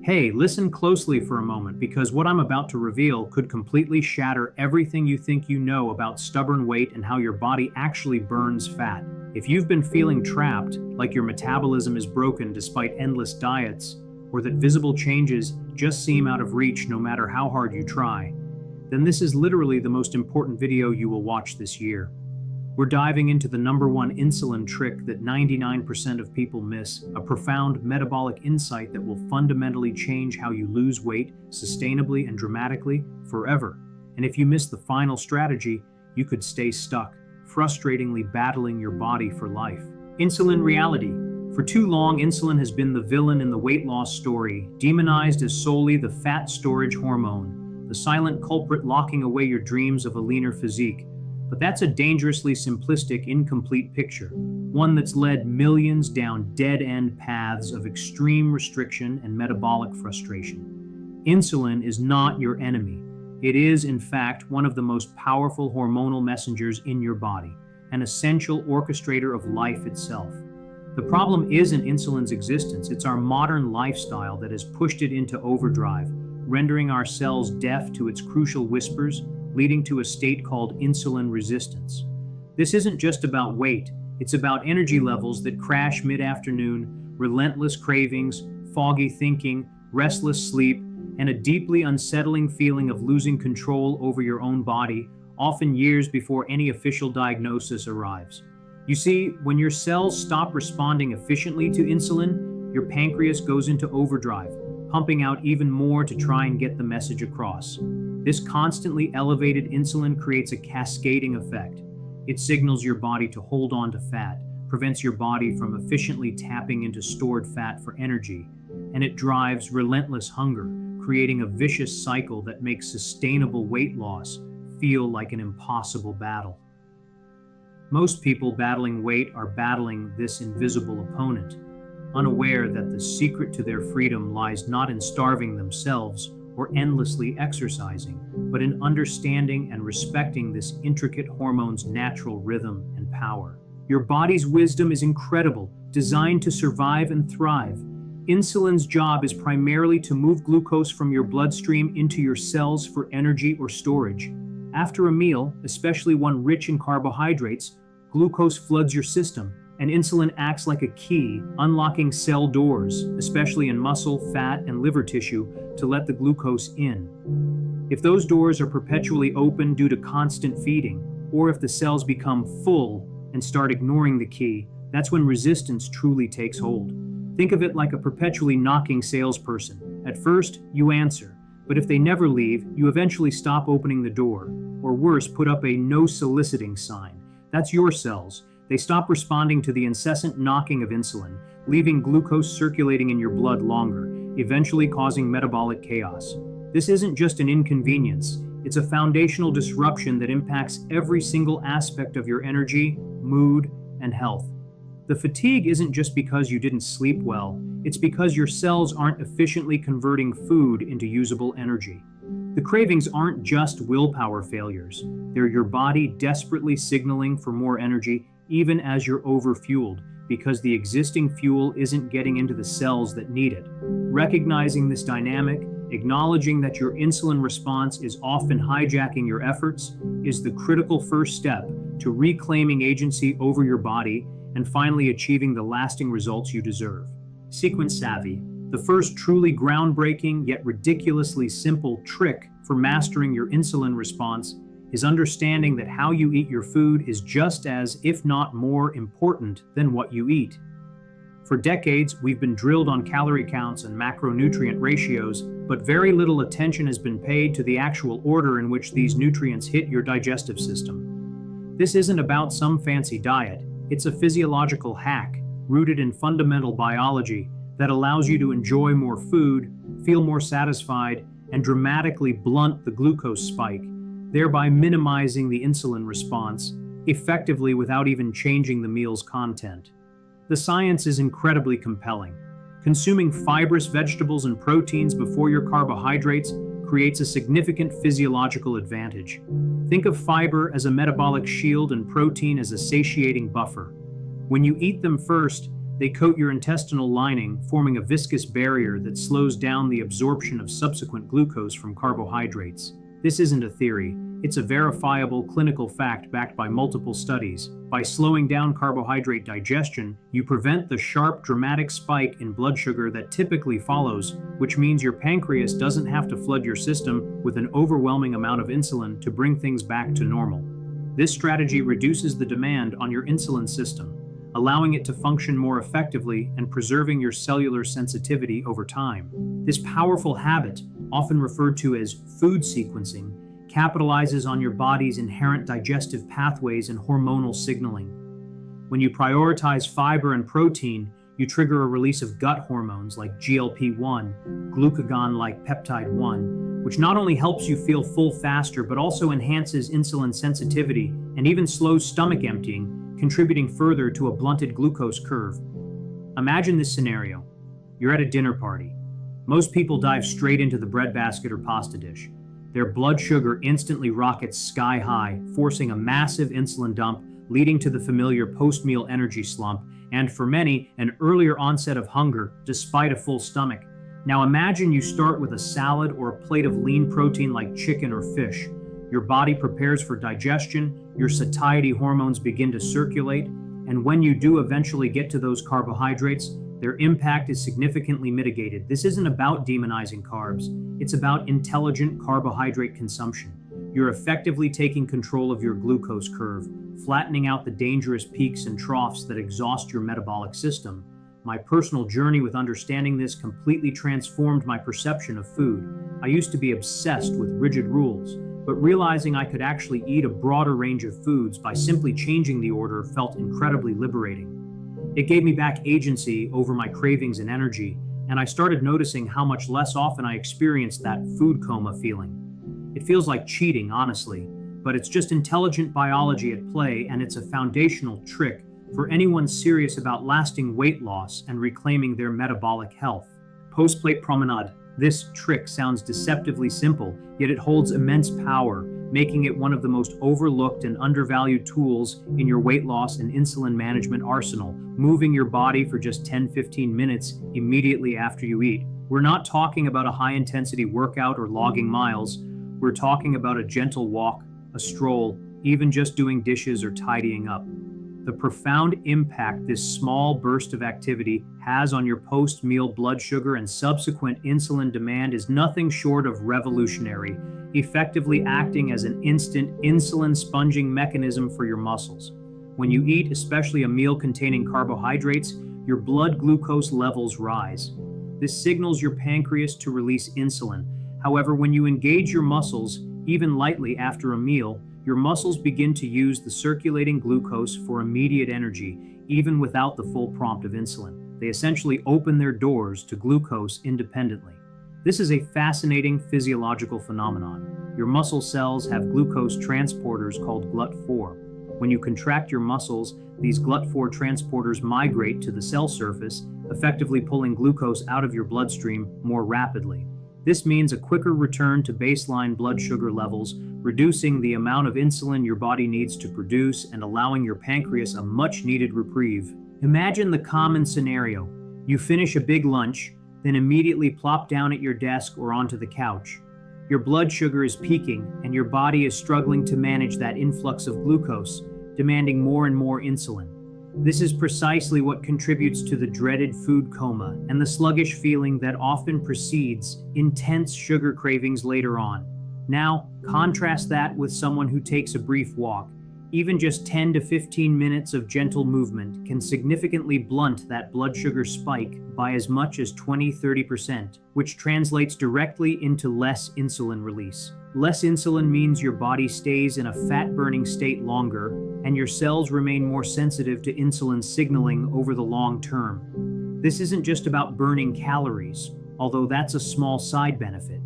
Hey, listen closely for a moment because what I'm about to reveal could completely shatter everything you think you know about stubborn weight and how your body actually burns fat. If you've been feeling trapped, like your metabolism is broken despite endless diets, or that visible changes just seem out of reach no matter how hard you try, then this is literally the most important video you will watch this year. We're diving into the number one insulin trick that 99% of people miss, a profound metabolic insight that will fundamentally change how you lose weight sustainably and dramatically forever. And if you miss the final strategy, you could stay stuck, frustratingly battling your body for life. Insulin reality. For too long, insulin has been the villain in the weight loss story, demonized as solely the fat storage hormone, the silent culprit locking away your dreams of a leaner physique. But that's a dangerously simplistic, incomplete picture, one that's led millions down dead-end paths of extreme restriction and metabolic frustration. Insulin is not your enemy. It is, in fact, one of the most powerful hormonal messengers in your body, an essential orchestrator of life itself. The problem isn't insulin's existence, it's our modern lifestyle that has pushed it into overdrive, rendering our cells deaf to its crucial whispers, leading to a state called insulin resistance. This isn't just about weight, it's about energy levels that crash mid-afternoon, relentless cravings, foggy thinking, restless sleep, and a deeply unsettling feeling of losing control over your own body, often years before any official diagnosis arrives. You see, when your cells stop responding efficiently to insulin, your pancreas goes into overdrive, pumping out even more to try and get the message across. This constantly elevated insulin creates a cascading effect. It signals your body to hold on to fat, prevents your body from efficiently tapping into stored fat for energy, and it drives relentless hunger, creating a vicious cycle that makes sustainable weight loss feel like an impossible battle. Most people battling weight are battling this invisible opponent, unaware that the secret to their freedom lies not in starving themselves or endlessly exercising, but in understanding and respecting this intricate hormone's natural rhythm and power. Your body's wisdom is incredible, designed to survive and thrive. Insulin's job is primarily to move glucose from your bloodstream into your cells for energy or storage. After a meal, especially one rich in carbohydrates, glucose floods your system, and insulin acts like a key, unlocking cell doors, especially in muscle, fat, and liver tissue, to let the glucose in. If those doors are perpetually open due to constant feeding, or if the cells become full and start ignoring the key, that's when resistance truly takes hold. Think of it like a perpetually knocking salesperson. At first, you answer, but if they never leave, you eventually stop opening the door, or worse, put up a no soliciting sign. That's your cells. They stop responding to the incessant knocking of insulin, leaving glucose circulating in your blood longer, eventually causing metabolic chaos. This isn't just an inconvenience, it's a foundational disruption that impacts every single aspect of your energy, mood, and health. The fatigue isn't just because you didn't sleep well, it's because your cells aren't efficiently converting food into usable energy. The cravings aren't just willpower failures, they're your body desperately signaling for more energy even as you're overfueled, because the existing fuel isn't getting into the cells that need it. Recognizing this dynamic, acknowledging that your insulin response is often hijacking your efforts, is the critical first step to reclaiming agency over your body and finally achieving the lasting results you deserve. Sequence savvy, the first truly groundbreaking yet ridiculously simple trick for mastering your insulin response is understanding that how you eat your food is just as, if not more, important than what you eat. For decades, we've been drilled on calorie counts and macronutrient ratios, but very little attention has been paid to the actual order in which these nutrients hit your digestive system. This isn't about some fancy diet, it's a physiological hack rooted in fundamental biology that allows you to enjoy more food, feel more satisfied, and dramatically blunt the glucose spike, thereby minimizing the insulin response, effectively without even changing the meal's content. The science is incredibly compelling. Consuming fibrous vegetables and proteins before your carbohydrates creates a significant physiological advantage. Think of fiber as a metabolic shield and protein as a satiating buffer. When you eat them first, They coat your intestinal lining, forming a viscous barrier that slows down the absorption of subsequent glucose from carbohydrates. This isn't a theory, it's a verifiable clinical fact backed by multiple studies. By slowing down carbohydrate digestion, you prevent the sharp, dramatic spike in blood sugar that typically follows, which means your pancreas doesn't have to flood your system with an overwhelming amount of insulin to bring things back to normal. This strategy reduces the demand on your insulin system, allowing it to function more effectively and preserving your cellular sensitivity over time. This powerful habit, often referred to as food sequencing, capitalizes on your body's inherent digestive pathways and hormonal signaling. When you prioritize fiber and protein, you trigger a release of gut hormones like GLP-1, glucagon like peptide 1, which not only helps you feel full faster but also enhances insulin sensitivity and even slows stomach emptying, contributing further to a blunted glucose curve. Imagine this scenario. You're at a dinner party. Most people dive straight into the breadbasket or pasta dish. Their blood sugar instantly rockets sky high, forcing a massive insulin dump, leading to the familiar post-meal energy slump, and for many, an earlier onset of hunger despite a full stomach. Now imagine you start with a salad or a plate of lean protein like chicken or fish. Your body prepares for digestion, your satiety hormones begin to circulate, and when you do eventually get to those carbohydrates, their impact is significantly mitigated. This isn't about demonizing carbs, it's about intelligent carbohydrate consumption. You're effectively taking control of your glucose curve, flattening out the dangerous peaks and troughs that exhaust your metabolic system. My personal journey with understanding this completely transformed my perception of food. I used to be obsessed with rigid rules, but realizing I could actually eat a broader range of foods by simply changing the order felt incredibly liberating. It gave me back agency over my cravings and energy, and I started noticing how much less often I experienced that food coma feeling. It feels like cheating, honestly, but it's just intelligent biology at play, and it's a foundational trick for anyone serious about lasting weight loss and reclaiming their metabolic health. Post-plate promenade. This trick sounds deceptively simple, yet it holds immense power, making it one of the most overlooked and undervalued tools in your weight loss and insulin management arsenal, moving your body for just 10-15 minutes immediately after you eat. We're not talking about a high-intensity workout or logging miles. We're talking about a gentle walk, a stroll, even just doing dishes or tidying up. The profound impact this small burst of activity has on your post-meal blood sugar and subsequent insulin demand is nothing short of revolutionary, effectively acting as an instant insulin sponging mechanism for your muscles. When you eat, especially a meal containing carbohydrates, your blood glucose levels rise. This signals your pancreas to release insulin. However, when you engage your muscles, even lightly after a meal, your muscles begin to use the circulating glucose for immediate energy, even without the full prompt of insulin. They essentially open their doors to glucose independently. This is a fascinating physiological phenomenon. Your muscle cells have glucose transporters called GLUT4. When you contract your muscles, these GLUT4 transporters migrate to the cell surface, effectively pulling glucose out of your bloodstream more rapidly. This means a quicker return to baseline blood sugar levels, reducing the amount of insulin your body needs to produce and allowing your pancreas a much-needed reprieve. Imagine the common scenario. You finish a big lunch, then immediately plop down at your desk or onto the couch. Your blood sugar is peaking, and your body is struggling to manage that influx of glucose, demanding more and more insulin. This is precisely what contributes to the dreaded food coma and the sluggish feeling that often precedes intense sugar cravings later on. Now, contrast that with someone who takes a brief walk. Even just 10 to 15 minutes of gentle movement can significantly blunt that blood sugar spike by as much as 20-30%, which translates directly into less insulin release. Less insulin means your body stays in a fat-burning state longer, and your cells remain more sensitive to insulin signaling over the long term. This isn't just about burning calories, although that's a small side benefit.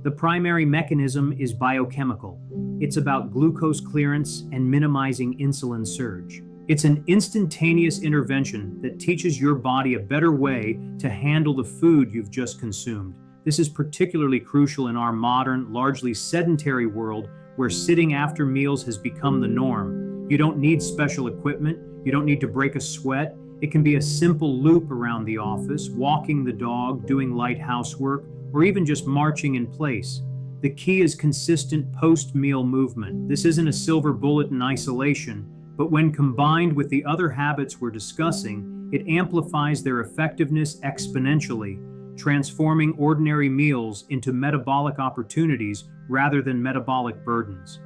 The primary mechanism is biochemical. It's about glucose clearance and minimizing insulin surge. It's an instantaneous intervention that teaches your body a better way to handle the food you've just consumed. This is particularly crucial in our modern, largely sedentary world where sitting after meals has become the norm. You don't need special equipment, you don't need to break a sweat, It can be a simple loop around the office, walking the dog, doing light housework, or even just marching in place. The key is consistent post-meal movement. This isn't a silver bullet in isolation, but when combined with the other habits we're discussing, it amplifies their effectiveness exponentially, transforming ordinary meals into metabolic opportunities rather than metabolic burdens.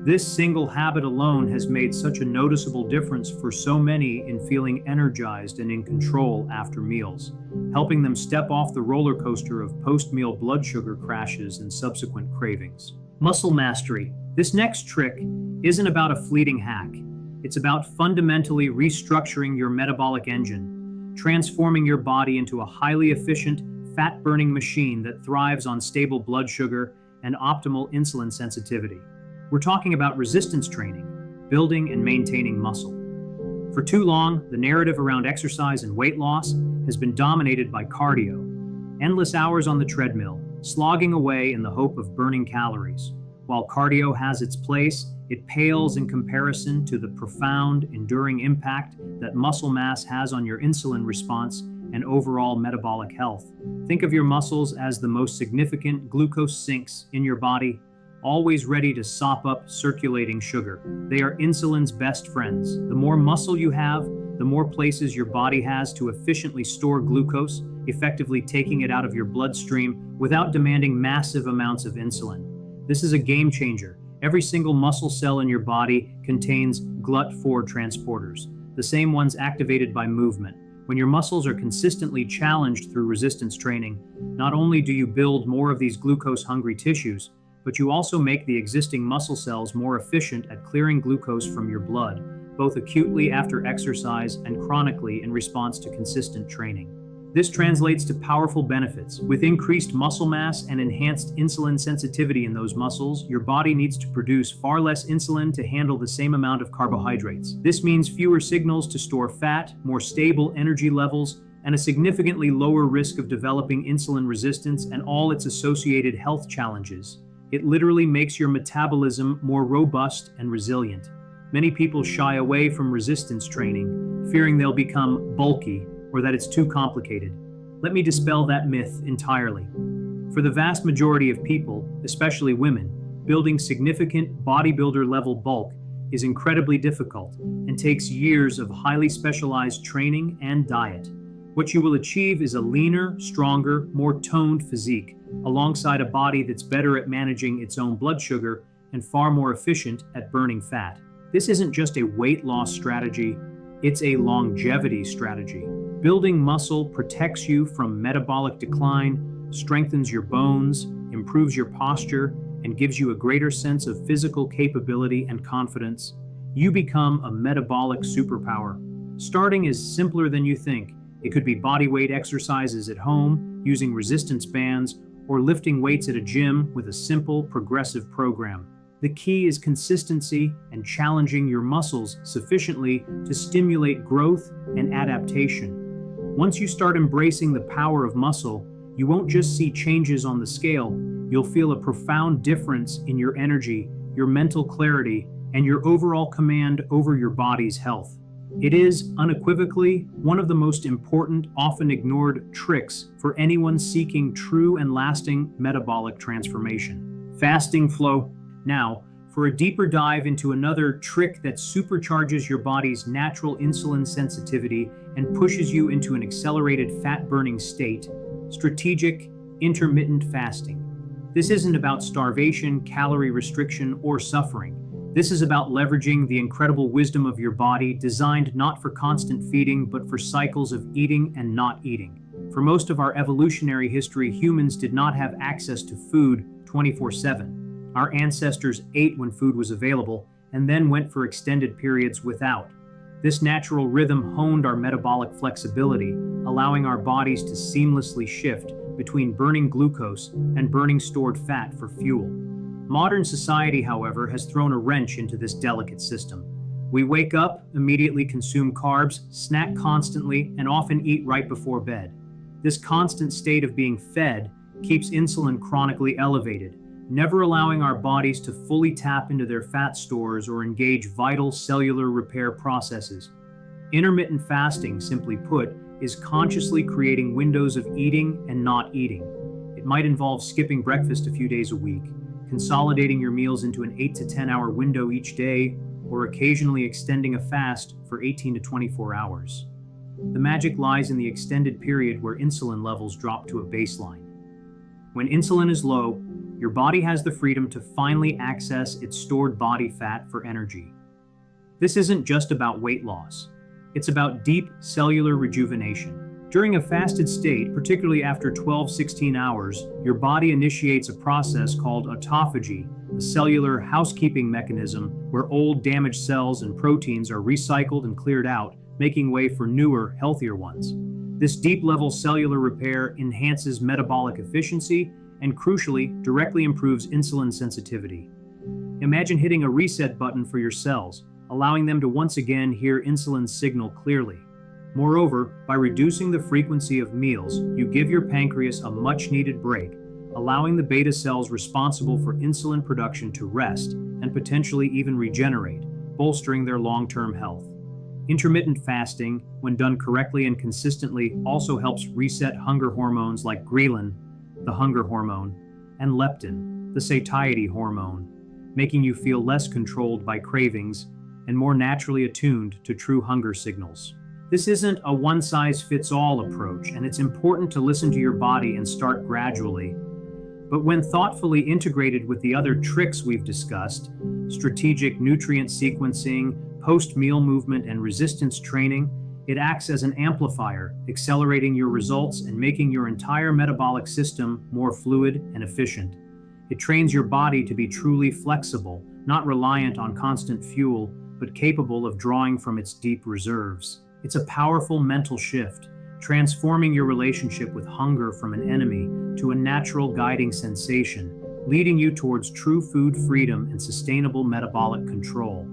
This single habit alone has made such a noticeable difference for so many in feeling energized and in control after meals, helping them step off the roller coaster of post-meal blood sugar crashes and subsequent cravings. Muscle mastery. This next trick isn't about a fleeting hack. It's about fundamentally restructuring your metabolic engine, transforming your body into a highly efficient, fat-burning machine that thrives on stable blood sugar and optimal insulin sensitivity. We're talking about resistance training, building and maintaining muscle. For too long, the narrative around exercise and weight loss has been dominated by cardio, endless hours on the treadmill, slogging away in the hope of burning calories. While cardio has its place, it pales in comparison to the profound, enduring impact that muscle mass has on your insulin response and overall metabolic health. Think of your muscles as the most significant glucose sinks in your body, always ready to sop up circulating sugar. They are insulin's best friends. The more muscle you have, the more places your body has to efficiently store glucose, effectively taking it out of your bloodstream without demanding massive amounts of insulin. This is a game changer. Every single muscle cell in your body contains GLUT4 transporters, the same ones activated by movement. When your muscles are consistently challenged through resistance training, not only do you build more of these glucose-hungry tissues, but you also make the existing muscle cells more efficient at clearing glucose from your blood, both acutely after exercise and chronically in response to consistent training. This translates to powerful benefits. With increased muscle mass and enhanced insulin sensitivity in those muscles, your body needs to produce far less insulin to handle the same amount of carbohydrates. This means fewer signals to store fat, more stable energy levels, and a significantly lower risk of developing insulin resistance and all its associated health challenges. It literally makes your metabolism more robust and resilient. Many people shy away from resistance training, fearing they'll become bulky or that it's too complicated. Let me dispel that myth entirely. For the vast majority of people, especially women, building significant bodybuilder-level bulk is incredibly difficult and takes years of highly specialized training and diet. What you will achieve is a leaner, stronger, more toned physique, alongside a body that's better at managing its own blood sugar and far more efficient at burning fat. This isn't just a weight loss strategy, it's a longevity strategy. Building muscle protects you from metabolic decline, strengthens your bones, improves your posture, and gives you a greater sense of physical capability and confidence. You become a metabolic superpower. Starting is simpler than you think. It could be bodyweight exercises at home, using resistance bands, or lifting weights at a gym with a simple, progressive program. The key is consistency and challenging your muscles sufficiently to stimulate growth and adaptation. Once you start embracing the power of muscle, you won't just see changes on the scale, you'll feel a profound difference in your energy, your mental clarity, and your overall command over your body's health. It is, unequivocally, one of the most important, often ignored tricks for anyone seeking true and lasting metabolic transformation. Fasting flow. Now, for a deeper dive into another trick that supercharges your body's natural insulin sensitivity and pushes you into an accelerated fat-burning state, strategic intermittent fasting. This isn't about starvation, calorie restriction, or suffering. This is about leveraging the incredible wisdom of your body, designed not for constant feeding, but for cycles of eating and not eating. For most of our evolutionary history, humans did not have access to food 24/7. Our ancestors ate when food was available and then went for extended periods without. This natural rhythm honed our metabolic flexibility, allowing our bodies to seamlessly shift between burning glucose and burning stored fat for fuel. Modern society, however, has thrown a wrench into this delicate system. We wake up, immediately consume carbs, snack constantly, and often eat right before bed. This constant state of being fed keeps insulin chronically elevated, never allowing our bodies to fully tap into their fat stores or engage vital cellular repair processes. Intermittent fasting, simply put, is consciously creating windows of eating and not eating. It might involve skipping breakfast a few days a week, consolidating your meals into an 8 to 10 hour window each day, or occasionally extending a fast for 18 to 24 hours. The magic lies in the extended period where insulin levels drop to a baseline. When insulin is low, your body has the freedom to finally access its stored body fat for energy. This isn't just about weight loss. It's about deep cellular rejuvenation. During a fasted state, particularly after 12-16 hours, your body initiates a process called autophagy, a cellular housekeeping mechanism where old damaged cells and proteins are recycled and cleared out, making way for newer, healthier ones. This deep-level cellular repair enhances metabolic efficiency and, crucially, directly improves insulin sensitivity. Imagine hitting a reset button for your cells, allowing them to once again hear insulin's signal clearly. Moreover, by reducing the frequency of meals, you give your pancreas a much-needed break, allowing the beta cells responsible for insulin production to rest and potentially even regenerate, bolstering their long-term health. Intermittent fasting, when done correctly and consistently, also helps reset hunger hormones like ghrelin, the hunger hormone, and leptin, the satiety hormone, making you feel less controlled by cravings and more naturally attuned to true hunger signals. This isn't a one-size-fits-all approach, and it's important to listen to your body and start gradually. But when thoughtfully integrated with the other tricks we've discussed, strategic nutrient sequencing, post-meal movement, and resistance training, it acts as an amplifier, accelerating your results and making your entire metabolic system more fluid and efficient. It trains your body to be truly flexible, not reliant on constant fuel, but capable of drawing from its deep reserves. It's a powerful mental shift, transforming your relationship with hunger from an enemy to a natural guiding sensation, leading you towards true food freedom and sustainable metabolic control.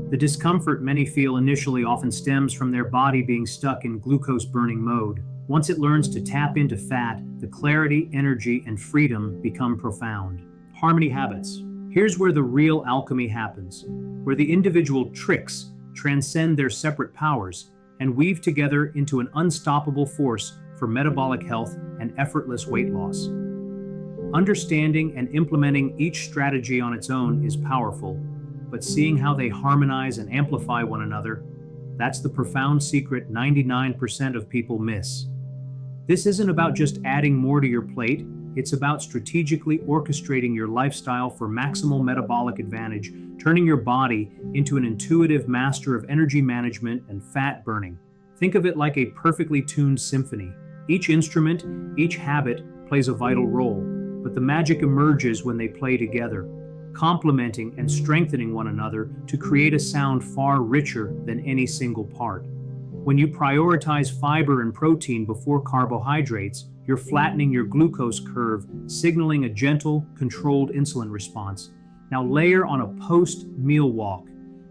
The discomfort many feel initially often stems from their body being stuck in glucose-burning mode. Once it learns to tap into fat, the clarity, energy, and freedom become profound. Harmony habits. Here's where the real alchemy happens, where the individual tricks transcend their separate powers and weave together into an unstoppable force for metabolic health and effortless weight loss. Understanding and implementing each strategy on its own is powerful, but seeing how they harmonize and amplify one another, that's the profound secret 99% of people miss. This isn't about just adding more to your plate, it's about strategically orchestrating your lifestyle for maximal metabolic advantage, turning your body into an intuitive master of energy management and fat burning. Think of it like a perfectly tuned symphony. Each instrument, each habit plays a vital role, but the magic emerges when they play together, complementing and strengthening one another to create a sound far richer than any single part. When you prioritize fiber and protein before carbohydrates, you're flattening your glucose curve, signaling a gentle, controlled insulin response. Now layer on a post-meal walk.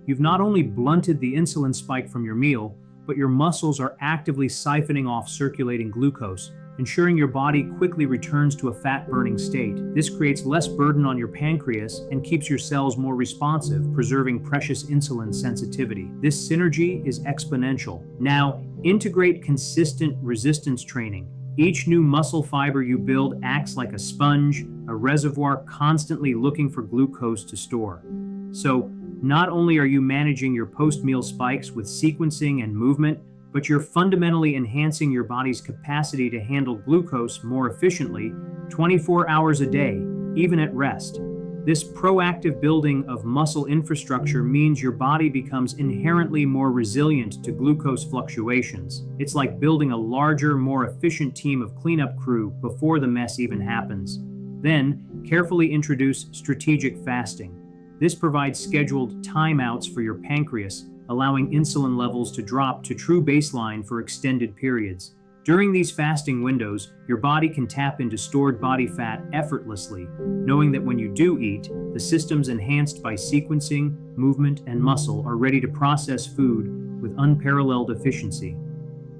You've not only blunted the insulin spike from your meal, but your muscles are actively siphoning off circulating glucose, ensuring your body quickly returns to a fat-burning state. This creates less burden on your pancreas and keeps your cells more responsive, preserving precious insulin sensitivity. This synergy is exponential. Now, integrate consistent resistance training. Each new muscle fiber you build acts like a sponge, a reservoir constantly looking for glucose to store. So, not only are you managing your post-meal spikes with sequencing and movement, but you're fundamentally enhancing your body's capacity to handle glucose more efficiently 24 hours a day, even at rest. This proactive building of muscle infrastructure means your body becomes inherently more resilient to glucose fluctuations. It's like building a larger, more efficient team of cleanup crew before the mess even happens. Then, carefully introduce strategic fasting. This provides scheduled timeouts for your pancreas, allowing insulin levels to drop to true baseline for extended periods. During these fasting windows, your body can tap into stored body fat effortlessly, knowing that when you do eat, the systems enhanced by sequencing, movement, and muscle are ready to process food with unparalleled efficiency.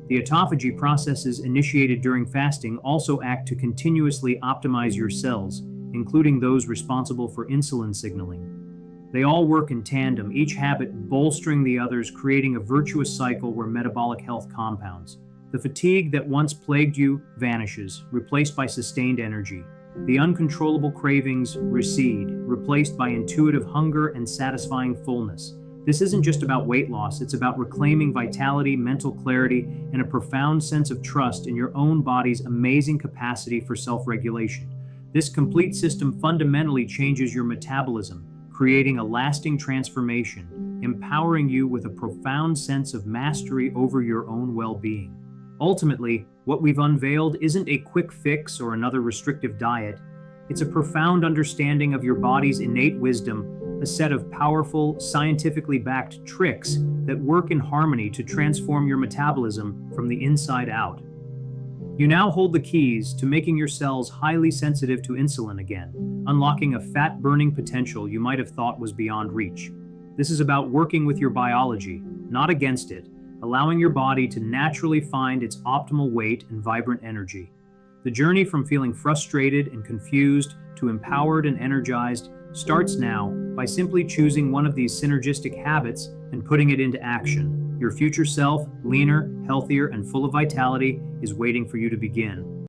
The autophagy processes initiated during fasting also act to continuously optimize your cells, including those responsible for insulin signaling. They all work in tandem, each habit bolstering the others, creating a virtuous cycle where metabolic health compounds. The fatigue that once plagued you vanishes, replaced by sustained energy. The uncontrollable cravings recede, replaced by intuitive hunger and satisfying fullness. This isn't just about weight loss, it's about reclaiming vitality, mental clarity, and a profound sense of trust in your own body's amazing capacity for self-regulation. This complete system fundamentally changes your metabolism, creating a lasting transformation, empowering you with a profound sense of mastery over your own well-being. Ultimately, what we've unveiled isn't a quick fix or another restrictive diet. It's a profound understanding of your body's innate wisdom, a set of powerful, scientifically backed tricks that work in harmony to transform your metabolism from the inside out. You now hold the keys to making your cells highly sensitive to insulin again, unlocking a fat-burning potential you might have thought was beyond reach. This is about working with your biology, not against it, allowing your body to naturally find its optimal weight and vibrant energy. The journey from feeling frustrated and confused to empowered and energized starts now by simply choosing one of these synergistic habits and putting it into action. Your future self, leaner, healthier, and full of vitality, is waiting for you to begin.